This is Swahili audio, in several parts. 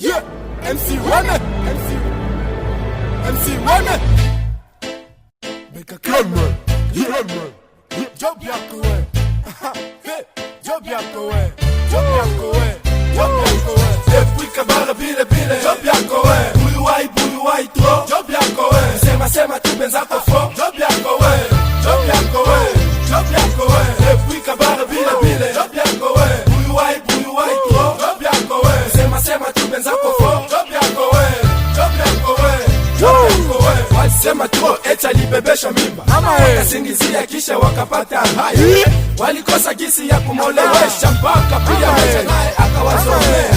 Yeah, MC Runner, MC Runner. Make a clown man, yeah man. Job yako we, job yako we, job yako we, job yako we. Depuis kabara bile bile, job yako we. Bulu wai tro, job yako we. Sema tu benzako fo, job yako we, job yako we, job yako we. Depuis kabara bile bile, job yako we. Bulu wai tro, job yako we. Sema tu benzako fo, job yako we, job yako we, job yako we. Walisema tu echa libebesha mimba, wakasingizia kisha wakapata haya. Walikosa gisi ya kumolewesha mpaka pia mecha naye akawazomea.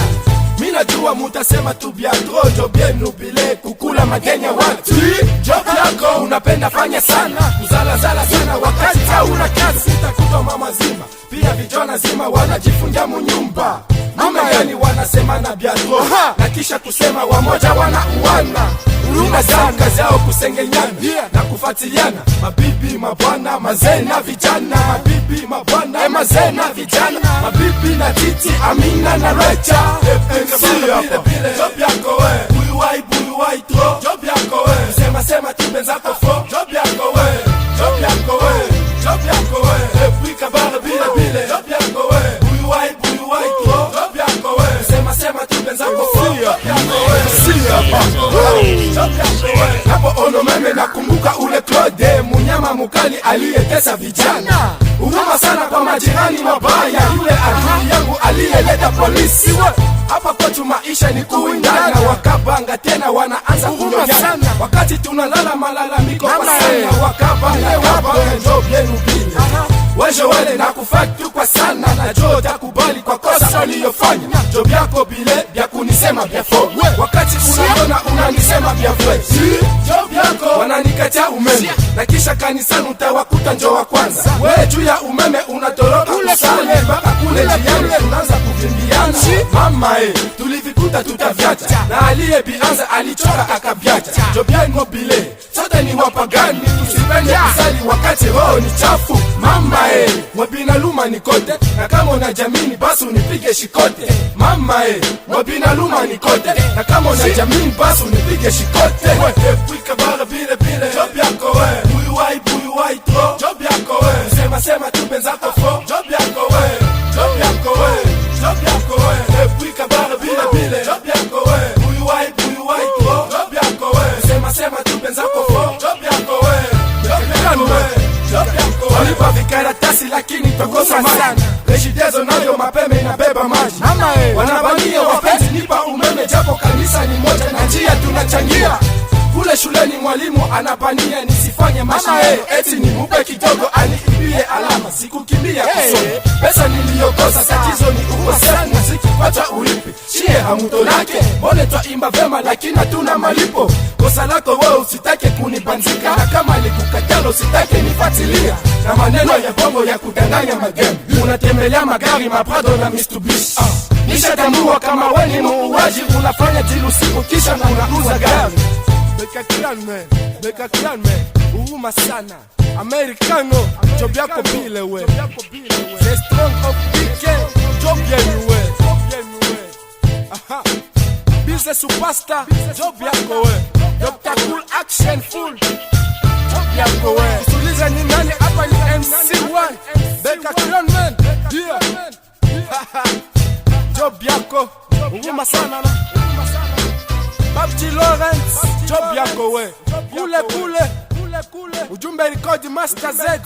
Mina jua mutasema tu bientro, job yenu bile kukula magenya watu. Job yako unapenda fanya sana, kuzalazala sana wakati hauna kazi. Sitakuta mama zima, pia vijana zima wanajifungia munyumba. Mama gani wanasema na bientro, na kisha kusema wamoja wanauana. Uruma sana kazi yao kusengenyana na kufatiliana. Mabibi, mabwana, mazee na vijana. Mabibi, mabwana, mazee na vijana. Mabibi na titi, Amina na Recha. Job yako we, bulu wai tro, job yako we. Sema tu benzako fo, job yako we, job yako we, job yako we. Depuis kabara bile bile, job yako we. Bulu wai tro, job yako we. Sema tu benzako fo, job yako we, job yako we. Hapo ono meme nakumbuka ule Claude, munyama mukali aliyetesa vijana. Huruma sana kwa majirani mabaya, yule adui yangu aliyeleta polisi. Hapa kwetu maisha ni kuindana, wakabanga tena wanaanza kunyonyana. Wakati tunalala malalamiko kwa sana, wakabanga job yenu bile. Weje wele na kufatu kwa sana, na jo takubali kwa kosa uliyofanya. Job yako bile, bya kunisema bya fo. Wakati unayona unanisema bya fwe. Job yako wananikatia umeme, na kisha kanisani utawakuta njo wa kwanza. We juu ya umeme unatoroka kusale, mpaka kule jiani tunaanza kuvimbiana. Mama tulivikuta tutaviacha, na aliye bianza alichoka akaviacha. Job yenu bile, sote ni wapagani, tusipende kusali wakati wao ni chafu. Mama mwabina luma nikote, na kama unajamini basi unipige shikote. Mama mwabina luma nikote, na kama unajamini basi unipige shikote. Depuis kabara bile bile, job yako we. Bulu wai tro, job yako we. Sema tu benzako fo, job yako we, job yako we, job yako we. Depuis kabara bile bile, job yako we. Bulu wai tro, job yako we. Sema tu benzako fo, job yako we, job yako we, job yako we. Walipa vikaratasi lakini tokosa maji, Regideso nayo mapeme inabeba maji. Wanabania wapenzi nipa umeme, japo kanisa ni moja na njia tunachangia. Kule shuleni mwalimu anapania nisifanye mashindano, eti ni mupe kidogo aniibie alama. Sikukimbia kusoma, pesa niliyokosa tatizo ni ukosefu. Muziki wacha ulipi, chie hamuto lake. Mbone twaimba vema lakini hatuna malipo. Kosa lako wewe usitake kunibanzika, na kama nikukatalo usitake nifatilia. Na maneno ya bongo ya kudanganya magemi, unatembelea magari maprado na Mitsubishi. Nishatambua kama we ni muuaji, unafanya jilu siku kisha na unauza gari. Beka clan man, uruma sana Americano, job yako bile we. The strong of BK, job yenu we. Bize superstar, job yako we. Dr. Cool action full, job yako we. Usuliza ni nani hapa ni MC1, Beka clan man, yeah. Job yako, uruma sana na Babji Lawrence, job yako we. Kule ujumbe record Master Z.